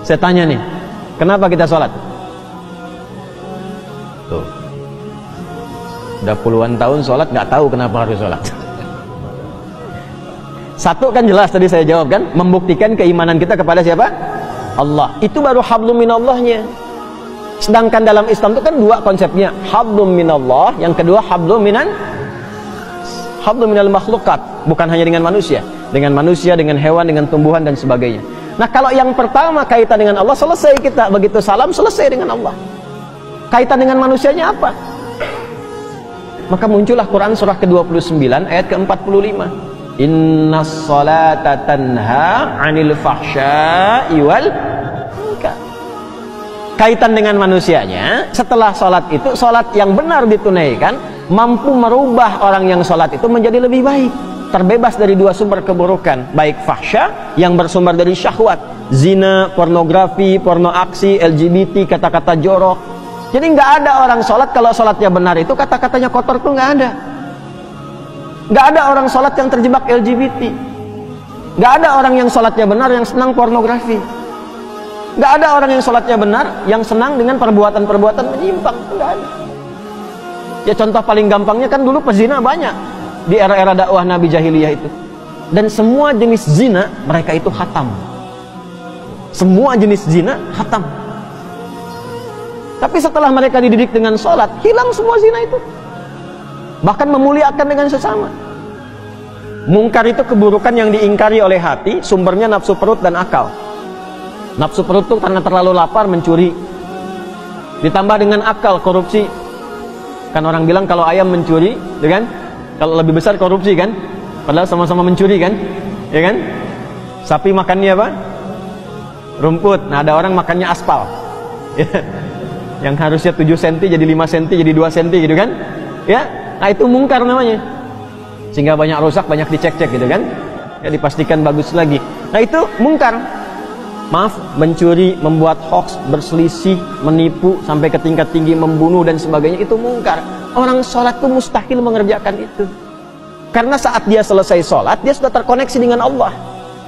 Saya tanya nih, kenapa kita sholat? Tuh, udah puluhan tahun sholat, nggak tahu kenapa harus sholat. Satu kan jelas tadi saya jawab kan, membuktikan keimanan kita kepada siapa? Allah. Itu baru hablum minallahnya. Sedangkan dalam Islam itu kan dua konsepnya, hablum minallah, yang kedua hablum minal makhlukat. Bukan hanya dengan manusia, dengan hewan, dengan tumbuhan dan sebagainya. Nah, kalau yang pertama kaitan dengan Allah, selesai kita. Begitu salam, selesai dengan Allah. Kaitan dengan manusianya apa? Maka muncullah Quran surah ke-29 ayat ke-45. Innas salata tanha 'anil fahsya'i wal munkar. Kaitan dengan manusianya, setelah salat itu, salat yang benar ditunaikan mampu merubah orang yang salat itu menjadi lebih baik, terbebas dari dua sumber keburukan, baik fahsya yang bersumber dari syahwat, zina, pornografi, porno aksi, LGBT, kata-kata jorok. Jadi nggak ada orang salat kalau salatnya benar itu kata-katanya kotor tuh nggak ada. Nggak ada orang sholat yang terjebak LGBT. Nggak ada orang yang sholatnya benar yang senang pornografi. Nggak ada orang yang sholatnya benar yang senang dengan perbuatan-perbuatan menyimpang. Nggak ada. Ya contoh paling gampangnya kan dulu pezina banyak di era-era dakwah Nabi Jahiliyah itu. Dan semua jenis zina mereka itu khatam. Semua jenis zina khatam. Tapi setelah mereka dididik dengan sholat, hilang semua zina itu. Bahkan memuliakan dengan sesama. Mungkar itu keburukan yang diingkari oleh hati, sumbernya nafsu perut dan akal. Nafsu perut itu karena terlalu lapar mencuri. Ditambah dengan akal, korupsi. Kan orang bilang kalau ayam mencuri, ya kan? Kalau lebih besar korupsi kan? Padahal sama-sama mencuri kan? Ya kan? Sapi makannya apa? Rumput. Nah, ada orang makannya aspal. Yang harusnya 7 cm jadi 5 cm jadi 2 cm gitu kan? Ya. Nah, itu mungkar namanya. Sehingga banyak rusak, banyak dicek-cek gitu kan? Ya, dipastikan bagus lagi. Nah, itu mungkar. Maaf, mencuri, membuat hoax, berselisih, menipu sampai ke tingkat tinggi, membunuh dan sebagainya, itu mungkar. Orang sholat itu mustahil mengerjakan itu. Karena saat dia selesai sholat, dia sudah terkoneksi dengan Allah.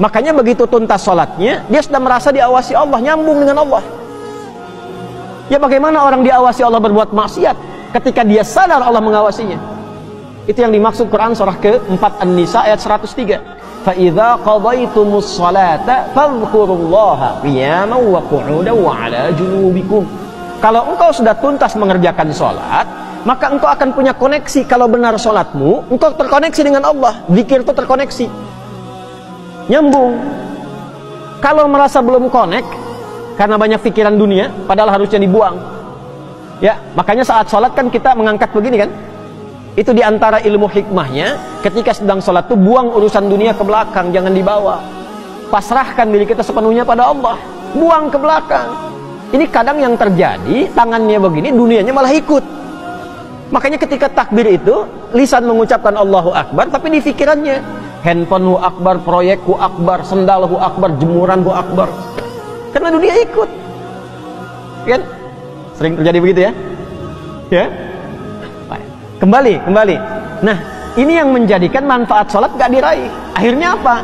Makanya begitu tuntas sholatnya, dia sudah merasa diawasi Allah, nyambung dengan Allah. Ya bagaimana orang diawasi Allah berbuat maksiat ketika dia sadar Allah mengawasinya? Itu yang dimaksud Quran surah ke-4 An-Nisa ayat 103. Fa idza qadaytumus salata fadhkurullaha qiyaman wa qu'udan wa 'ala junubikum. Kalau engkau sudah tuntas mengerjakan salat, maka engkau akan punya koneksi. Kalau benar salatmu, engkau terkoneksi dengan Allah. Zikir itu terkoneksi. Nyambung. Kalau merasa belum connect karena banyak pikiran dunia, padahal harusnya dibuang. Ya, makanya saat sholat kan kita mengangkat begini kan? Itu diantara ilmu hikmahnya, ketika sedang sholat tuh buang urusan dunia ke belakang, jangan dibawa. Pasrahkan diri kita sepenuhnya pada Allah, buang ke belakang. Ini kadang yang terjadi, tangannya begini, dunianya malah ikut. Makanya ketika takbir itu, lisan mengucapkan Allahu Akbar, tapi di pikirannya, handphonemu akbar, proyekku akbar, sendalku akbar, jemuranku akbar. Karena dunia ikut. Kan? Sering terjadi begitu ya? Ya? Kembali. Nah, ini yang menjadikan manfaat sholat gak diraih. Akhirnya apa?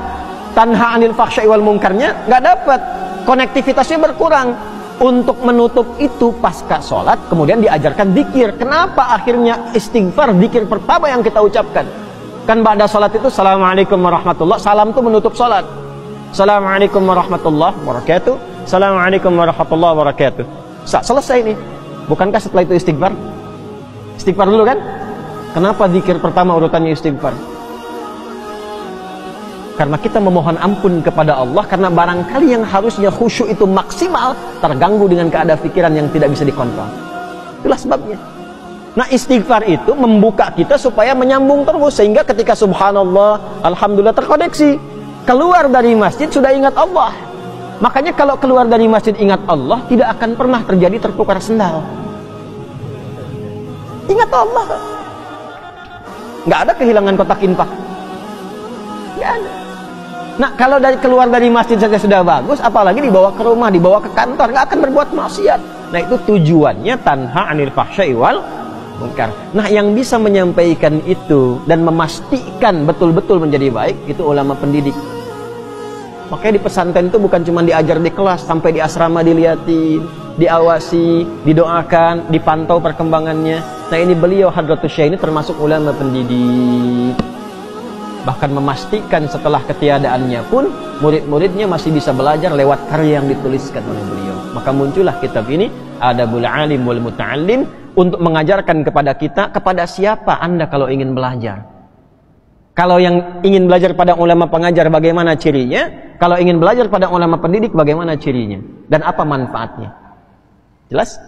Tanha 'anil fahsya'i wal munkarnya gak dapat. Konektivitasnya berkurang. Untuk menutup itu pasca sholat, kemudian diajarkan zikir. Kenapa akhirnya istighfar, zikir pertama yang kita ucapkan? Kan ba'da sholat itu, Assalamualaikum warahmatullah. Salam itu menutup sholat. Assalamualaikum warahmatullahi wabarakatuh. Assalamualaikum warahmatullahi wabarakatuh. Selesai nih. Bukankah setelah itu istighfar? Istighfar dulu kan? Kenapa zikir pertama urutannya istighfar? Karena kita memohon ampun kepada Allah, karena barangkali yang harusnya khusyuk itu maksimal terganggu dengan keadaan pikiran yang tidak bisa dikontrol. Itulah sebabnya. Nah, istighfar itu membuka kita supaya menyambung terus, sehingga ketika subhanallah, alhamdulillah terkoneksi. Keluar dari masjid sudah ingat Allah. Makanya kalau keluar dari masjid ingat Allah, tidak akan pernah terjadi tertukar sendal. Ingat Allah. Nggak ada kehilangan kotak infak. Nggak ada. Nah, kalau keluar dari masjid saja sudah bagus, apalagi dibawa ke rumah, dibawa ke kantor, nggak akan berbuat maksiat. Nah, itu tujuannya tanha 'anil fahsya'i wal munkar. Nah, yang bisa menyampaikan itu dan memastikan betul-betul menjadi baik, itu ulama pendidik. Makanya di pesantren itu bukan cuma diajar di kelas, sampai di asrama dilihatin, diawasi, didoakan, dipantau perkembangannya. Nah ini beliau Hadratus Syekh ini termasuk ulama pendidik. Bahkan memastikan setelah ketiadaannya pun murid-muridnya masih bisa belajar lewat karya yang dituliskan oleh beliau. Maka muncullah kitab ini, Adabul Alim wal Muta'allim, untuk mengajarkan kepada kita, kepada siapa Anda kalau ingin belajar. Kalau yang ingin belajar pada ulama pengajar, bagaimana cirinya? Kalau ingin belajar pada ulama pendidik, bagaimana cirinya? Dan apa manfaatnya? Jelas?